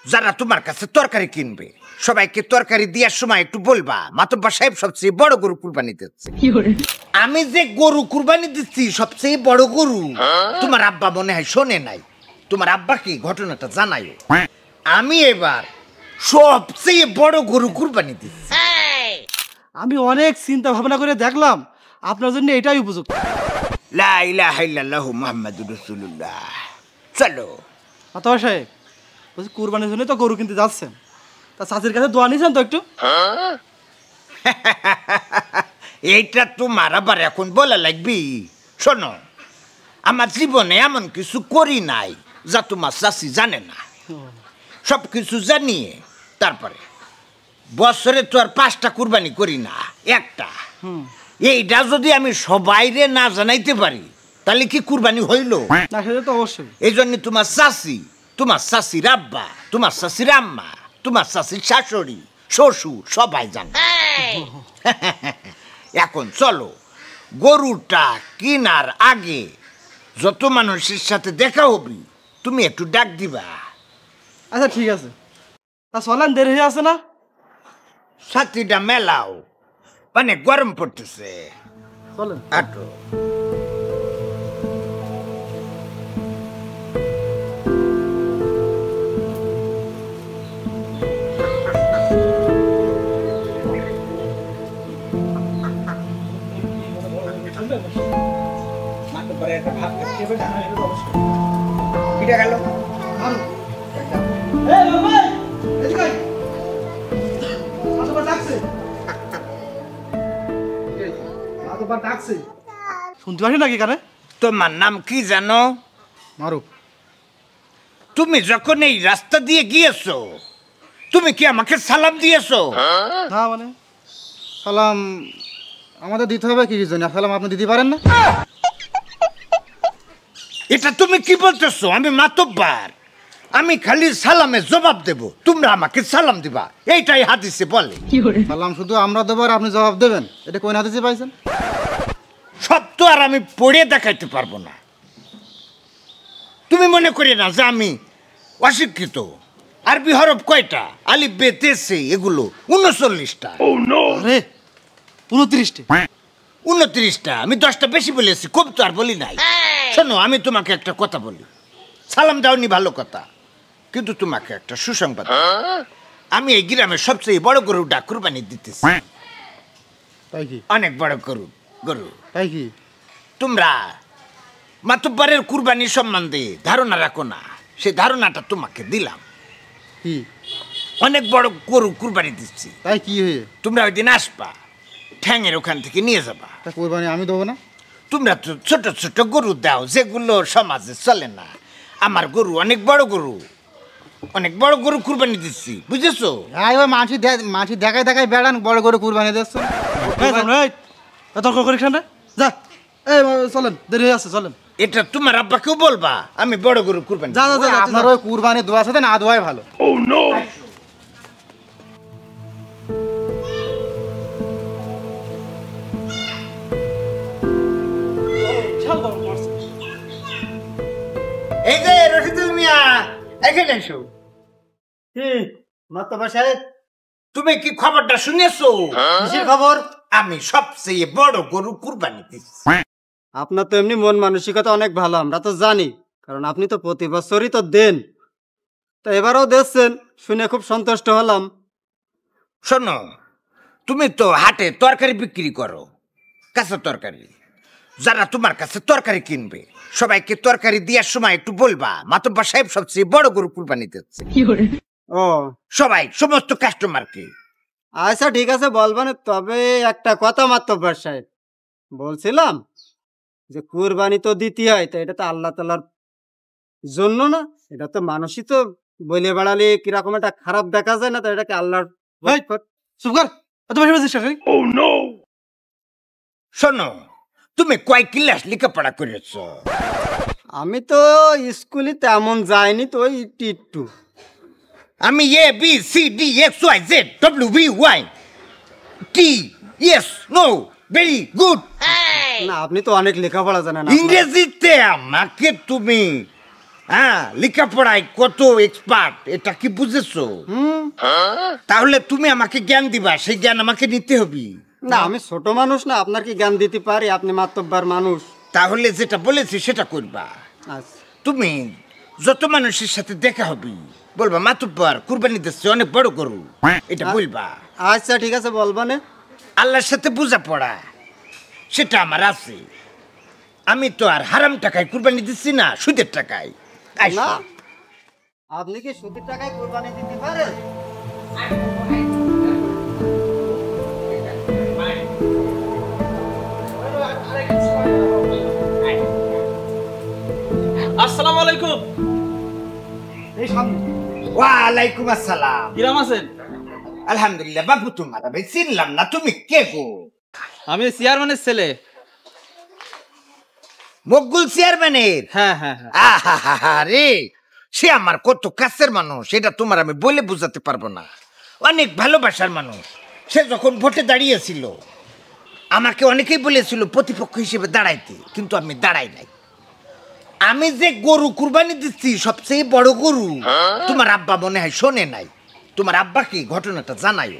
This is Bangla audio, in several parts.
যারা তোমার কাছে তরকারি কিনবে সবাইকে তরকারি দেওয়ার সময় একটু বলবা মাতব্বর সাহেব সবচেয়ে বড় গরু কুরবানি দিচ্ছে। আমি যে গরু কুরবানি দিচ্ছি সবচেয়ে বড় গরু, তোমার আব্বা মনে হয় শোনে নাই। তোমার আব্বাকে ঘটনাটা জানাইও। আমি এবার সবচেয়ে বড় গরু কুরবানি দিচ্ছি। আমি অনেক চিন্তা ভাবনা করে দেখলাম আপনার জন্য এটাই উপযুক্ত। লা ইলাহা ইল্লাল্লাহু মুহাম্মাদুর রাসূলুল্লাহ। চলো। মাতব্বর সাহেব, বলছি কুরবানির জন্য তো গরু কিনতে যাচ্ছেন, তা চাচির কাছে দোয়া নিয়েছেন তো একটু? এইটা তোমার আবার এখন বলা লাগবি? শোনো, আমার জীবনে এমন কিছু করি নাই যা তোমার চাচি জানে না। সব কিছু জানিয়ে তারপরে বছরে তো আর 5টা কুরবানি করি না, একটা। এইটা যদি আমি সবাইরে না জানাইতে পারি তাহলে কি কুরবানি হইল? না, সেটা তো অবশ্যই। এই জন্য তোমার চাচি, তোমার চাচির আব্বা, তোমার চাচির আম্মা, তোমার চাচির শাশুড়ি, শ্বশুর সবাই জানে। এখন চলো, গরুটা কেনার আগে যত মানুষের সাথে দেখা হবি তুমি একটু ডাক দিবা। আচ্ছা ঠিক আছে, তা চলেন, দেরি হয়ে আছে না? ছাতিটা মেলাও, মানে গরম পড়তেছে। চলেন। আটো গেল। শুনতে পারি নাকি কানে? তোমার নাম কি জানো? মারুফ। তুমি যখন এই রাস্তা দিয়ে গিয়েছো তুমি কি আমাকে সালাম দিয়েছো? না, মানে সালাম আমাদের দিতে হবে কি জন্য? সালাম আপনি দিতে পারেন না? এটা তুমি কি বলতেছো? আমি মাতব্বর, আমি খালি সালামে জবাব দেব, তোমরা আমাকে সালাম দিবা, এইটাই হাদিসে বলে। সালাম শুধু আমরা দেবো আর আপনি জবাব দেবেন, এটা কোন হাদিসে পাইছেন? সব তো আর আমি পড়ে দেখাইতে পারবো না। তুমি মনে করি না যে আমি অশিক্ষিত? আরবি হরফ কয়টা? আলিফ বে তে সে, এগুলো 39টা। আরে 29টা? 29টা। আমি 10টা বেশি বলেছি, কম তো আর বলি নাই। শোনো, আমি তোমাকে একটা কথা বলি, সালাম দাওনি ভালো কথা, কিন্তু তোমাকে একটা সুসংবাদ। আমি এই গ্রামের সবচেয়ে বড় গরুটা কুরবানি দিতেছি। তাই কি? অনেক বড় গরু। তাই কি? তোমরা মাতব্বরের কুরবানি সম্বন্ধে ধারণা রাখো না, সেই ধারণাটা তোমাকে দিলাম। কি? অনেক বড় গরু কুরবানি দিচ্ছি। তাই কি হয়ে? তোমরা ওই দিন আসবা, ঠ্যাঙের ওখান থেকে নিয়ে যাবা। তা কুরবানি আমি দেবো না? তোমরা তো ছোট ছোট গরু দাও যেগুলো সমাজে চলে না। আমার গরু অনেক বড় গরু, অনেক বড় গরু কুরবানি দিচ্ছি, বুঝেছো? হ্যাঁ, ওই মাছি দেখায় দেখায় বেড়ান বড় গরু কুরবানি দিচ্ছ। তর্ক করিস না, যা। এই চলেন, দেরি হয়ে আসছে, চলেন। এটা তোমার আব্বাকেও বলবা আমি বড় গরু কুরবানি। যা যা যা, আপনার ওই কুরবানি দোয়া সাথে না দোয়াই ভালো। ও নো। এই যে রশিদুল মিয়া, এখানে এসো। কি মাতব্বর সাহেব, তুমি কি খবরটা শুনেছো? কিসের খবর? আমি সবচেয়ে বড় গরু কুরবানি দিচ্ছি। আপনার তো এমনি মন মানসিকতা অনেক ভালো, আমরা তো জানি, কারণ আপনি তো প্রতি বছরই তো দেন, তো এবারও দিচ্ছেন, শুনে খুব সন্তুষ্ট হলাম। শোনো, তুমি তো হাটে তরকারি বিক্রি করো, কাঁচা তরকারি। যারা তোমার কাছে তরকারি কিনবে সবাইকে তরকারি দেওয়ার সময় একটু বলবা মাতব্বর সাহেব সবচেয়ে বড় গরু কুরবানি দিচ্ছে। ও, সবাই, সমস্ত কাস্টমারকে। আচ্ছা ঠিক আছে, বলবেন। তবে একটা কথা মাতব্বর সাহেব, বলছিলাম যে কুরবানি তো দিতে হয়, তো এটা তো আল্লাহ তাআলার জন্য না, এটা তো মানুষই তো বলে বেড়ালে কিরকম একটা খারাপ দেখা যায় না, তো এটাকে আল্লাহর। শোনো, তুমি কয় ক্লাস লেখাপড়া করেছ? আমি তো স্কুলে তেমন যাইনি, তো ওই একটু। আমি A B C D X Y Z W V Y T yes no very good. না, আপনি তো অনেক লেখাপড়া জানেন। ইংরেজিতে আমাকে তুমি হ্যাঁ, লেখাপড়ায় কত এক্সপার্ট এটা কি বুঝেছো? তাহলে তুমি আমাকে জ্ঞান দিবা, সেই জ্ঞান আমাকে নিতে হবে। না আমি ছোট মানুষ না, আপনার কি জ্ঞান দিতে পারি? আপনি মাতব্বার মানুষ। তাহলে যেটা বলেছি সেটা করবা। আচ্ছা তুমি যত মানুষের সাথে দেখা হবে বলবা মাতুব্বর কুরবানি দিচ্ছে অনেক বড় গরু, এটা বলবা। আচ্ছা ঠিক আছে বলবা না। আল্লাহর সাথে বোঝা পড়া সেটা আমার আছে। আমি তো আর হারাম টাকায় কুরবানি দিচ্ছি না, সুদের টাকায়। না আপনি কি সুদের টাকায় কুরবানি দিতে পারেন? আসসালামু আলাইকুম। এই সামনে। ওয়ালাইকুম আসসালাম। কিরাম আছেন? আলহামদুলিল্লাহ। বাবু তোমার আমি চিনলাম না, তুমি কে গো? আমি চেয়ারম্যানের ছেলে। মকবুল চেয়ারম্যানের? হ্যাঁ হ্যাঁ হ্যাঁ। আহা রে, সে আমার কত কাছের মানুষ, এটা তোমার আমি বলে বোঝাতে পারবো না। অনেক ভালোবাসার মানুষ। সে যখন ভোটে দাঁড়িয়েছিল আমাকে অনেকেই বলেছিল প্রতিপক্ষ হিসেবে দাঁড়াইতে, কিন্তু আমি দাঁড়াই নাই। আমি যে গরু কুরবানি দিচ্ছি সবচেয়ে বড় গরু, তোমার আব্বা মনে হয় শোনে নাই। তোমার আব্বাকে ঘটনাটা জানাই।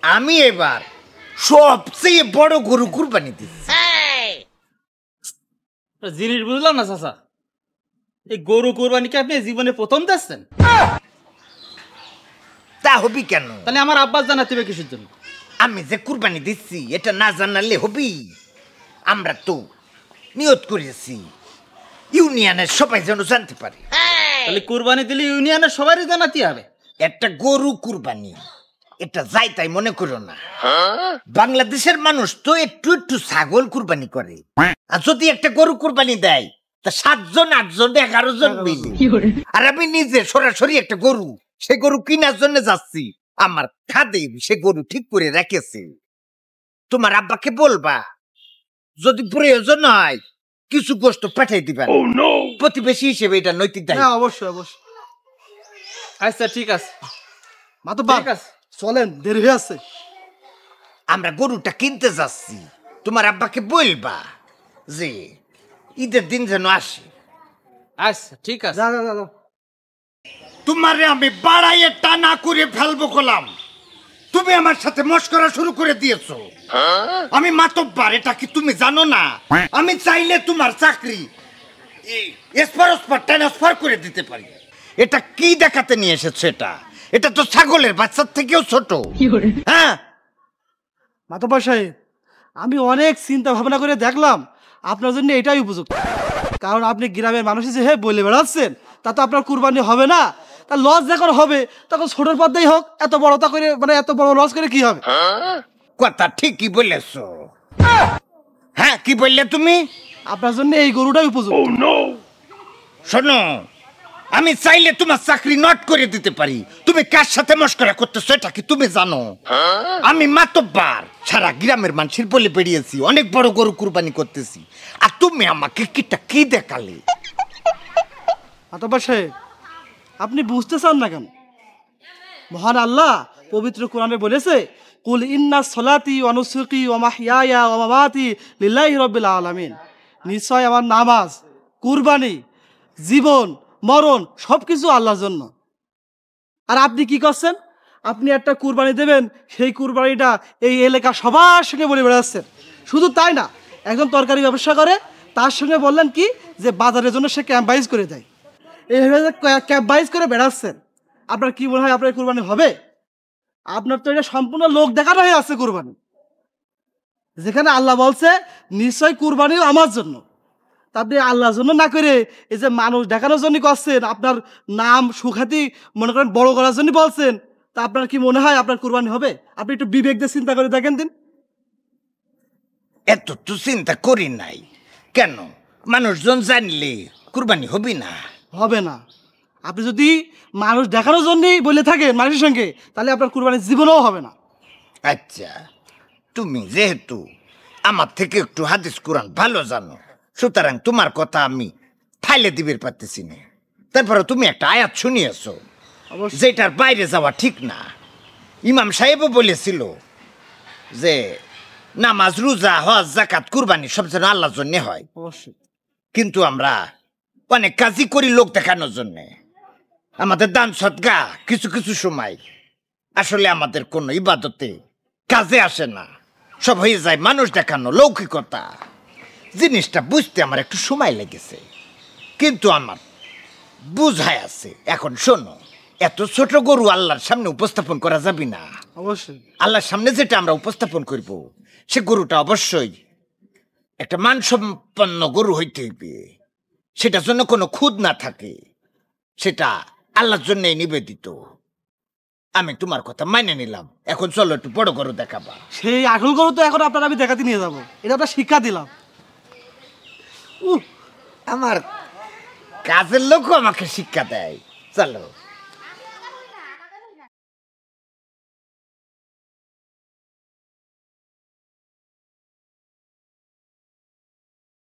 আমি এবার সবচেয়ে বড় গরু কুরবানি দিচ্ছি। জিনিস বুঝলাম না চাচা, এই গরু কোরবানিকে আপনি জীবনে প্রথম দিচ্ছেন? তা হবি কেন? তাহলে আমার আব্বাস জানাতে হবে কিসের জন্য? আমি যে কুরবানি দিচ্ছি এটা না জানালে হবি? আমরা তো নিয়ত করেছি ইউনিয়নের সবাই যেন জানতে পারে। তাহলে কোরবানি দিলে ইউনিয়নের সবারই জানাতে হবে? একটা গরু কুরবানি, এটা যাই তাই মনে করো না। বাংলাদেশের মানুষ তো একটু একটু ছাগল কুরবানি করে, আর যদি একটা গরু কুরবানি দেয় তা 7 জন 8 জন 11 জন মিলে। আর আমি নিজে সরাসরি একটা গরু, সে গরু কেনার জন্য যাচ্ছি। আমার খাদে সে গরু ঠিক করে রেখেছে। তোমার আব্বাকে বলবা যদি প্রয়োজন হয় কিছু গোশত পাঠিয়ে দিবেন। প্রতিবেশী হিসেবে এটা নৈতিক দায়িত্ব। হ্যাঁ অবশ্যই অবশ্যই। আচ্ছা ঠিক আছে মাতব্বার ঠিক আছে। চলেন, দেরি হয়ে আছে। আমরা গরুটা কিনতে যাচ্ছি, তোমার আব্বাকে বলবা যে ঈদের দিন যেন আসে। আচ্ছা ঠিক আছে। যা যা যা যা। তোমারে আমি বাড়াইয়ে টানা করে ফেলবো কলাম, তুমি আমার সাথে মস্করা শুরু করে দিয়েছো। আমি মাতব্বার, এটা কি তুমি জানো না? আমি চাইলে তোমার চাকরি ট্রান্সফার করে দিতে পারি। এটা কি দেখাতে নিয়ে এসেছো? এটা তো ছাগলের বাচ্চার থেকেও ছোট। হ্যাঁ মাতব্বর সাহেব, আমি অনেক চিন্তা ভাবনা করে দেখলাম আপনার জন্য এটাই উপযুক্ত। কারণ আপনি গ্রামের মানুষের যে বলে বেড়াচ্ছেন তা তো আপনার কুরবানি হবে না। তা লস যখন হবে তখন ছোটোর পর্দাই হোক, এত বড়টা করে মানে এত বড় লস করে কি হবে? কথা ঠিকই বলেছো। হ্যাঁ কি বললে তুমি? আপনার জন্য এই গরুটাই উপযুক্ত। শোনো, আমি চাইলে তোমার চাকরি নট করে দিতে পারি। তুমি কার সাথে মস্করা করতেছো এটা কি তুমি জানো? আমি মাতব্বার, সারা গ্রামের মানুষের বলে বেরিয়েছি অনেক বড় গরু কুরবানি করতেছি, আর তুমি আমাকে কি দেখালে? মাতব্বর সাহেব, আপনি বুঝতে চান না কেন? মহান আল্লাহ পবিত্র কোরআনে বলেছে, কুল ইন্না সলাতি ওয়া নুসুকি ওয়া মাহইয়ায়া ওয়া মামাতি লিল্লাহি রাব্বিল আলামিন। নিশ্চয় আমার নামাজ, কুরবানি, জীবন, মরণ সবকিছু আল্লাহর জন্য। আর আপনি কি করছেন? আপনি একটা কুরবানি দেবেন, সেই কুরবানিটা এই এলাকা সবার সঙ্গে বলে বেড়াচ্ছেন। শুধু তাই না, একজন তরকারি ব্যবসা করে, তার সঙ্গে বললেন কি যে বাজারের জন্য সে ক্যাম্প বাইজ করে দেয়। এইভাবে ক্যাম্প বাইজ করে বেড়াচ্ছেন। আপনার কি মনে হয় আপনার কুরবানি হবে? আপনার তো এটা সম্পূর্ণ লোক দেখানো হয়ে আছে কুরবানি, যেখানে আল্লাহ বলছে নিশ্চয় কুরবানিও আমার জন্য। তা আপনি আল্লাহর জন্য না করে এই যে মানুষ দেখানোর জন্য করছেন, আপনার নাম সুখ্যাতি মনে করেন বড় করার জন্য বলছেন। তা আপনার কি মনে হয় আপনার কুরবানি হবে? আপনি একটু বিবেক দিয়ে চিন্তা করে দেখেন দিন। এত তো চিন্তা করি নাই। কেন মানুষজন জানলে কুরবানি হবি না? হবে না। আপনি যদি মানুষ দেখানোর জন্যই বলে থাকেন মানুষের সঙ্গে, তাহলে আপনার কুরবানির জীবনেও হবে না। আচ্ছা, তুমি যেহেতু আমার থেকে একটু হাদিস কোরআন ভালো জানো, সুতরাং তোমার কথা আমি ফাইলে দিবের পারতেছি না। তারপরে তুমি একটা আয়াত শুনিয়েছো যেটার বাইরে যাওয়া ঠিক না। ইমাম সাহেবও বলেছিল যে নামাজ, রোজা, হজ, যাকাত, কুরবানি সব যেন আল্লাহর জন্য হয়। অবশ্যই। কিন্তু আমরা অনেক কাজই করি লোক দেখানোর জন্য। আমাদের দান সদকা কিছু কিছু সময় আসলে আমাদের কোনো ইবাদতে কাজে আসে না, সব হয়ে যায় মানুষ দেখানো, লৌকিকতা। জিনিসটা বুঝতে আমার একটু সময় লেগেছে, কিন্তু আমার বুঝায় আছে। এখন শোনো, এত ছোট গরু আল্লাহর সামনে উপস্থাপন করা যাবে না। অবশ্যই আল্লাহর সামনে যেটা আমরা উপস্থাপন করব, সে গরুটা অবশ্যই একটা মানসম্পন্ন গরু হইতে হইবে, সেটার জন্য কোনো খুদ না থাকে, সেটা আল্লাহর জন্যই নিবেদিত। আমি তোমার কথা মাইনে নিলাম, এখন চলো একটু বড় গরু দেখাবা। সেই আসল গরু তো এখন আপনার আমি দেখাতে নিয়ে যাব, এটা আপনার শিক্ষা দিলাম। আমার কাজের লোকও আমাকে শিক্ষা দেয়, চলো।